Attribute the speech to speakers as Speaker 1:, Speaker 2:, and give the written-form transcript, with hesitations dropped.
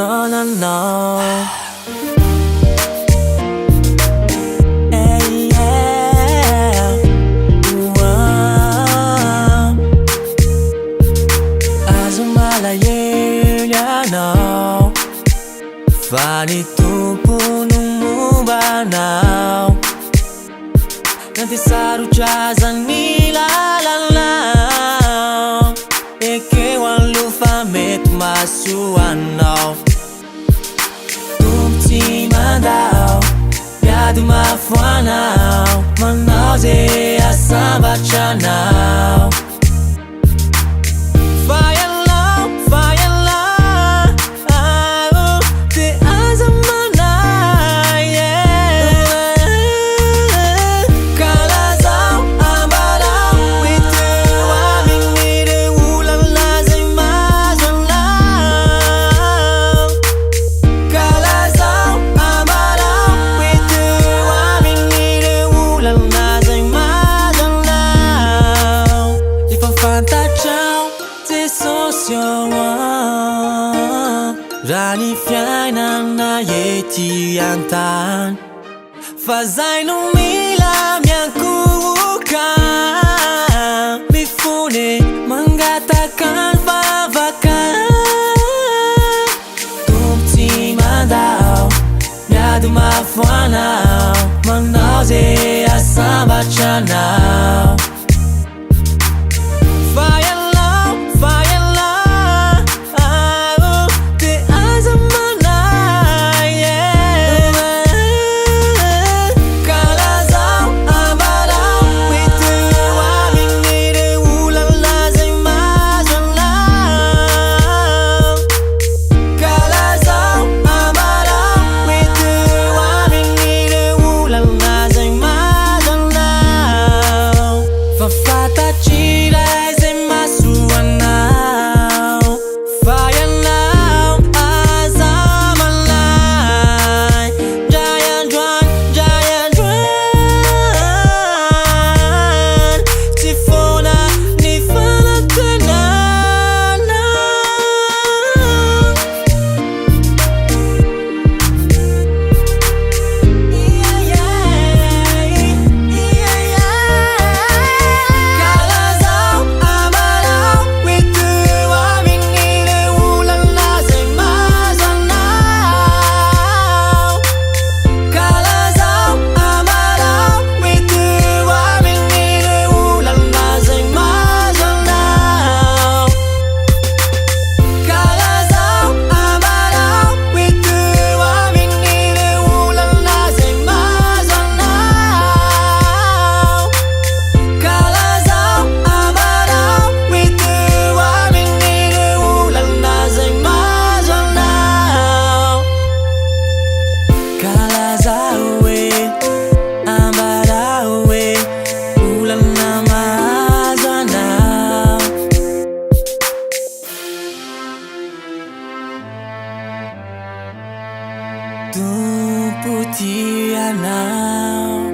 Speaker 1: no, no, no. Hey, yeah. Wow. Azumalayeliano Fani tupunung banau Nanti saru jazan nilalang Eke wan lufa met masuanau Tumti mandau Yadu mafuanau Manau ze asambachanau Rani fiai na yeti antan Fazai no mila miankukan Mifune mengatakan vavakan Tumti mandau Miadu mafuanau Manau ze asambachanau Tu putih anau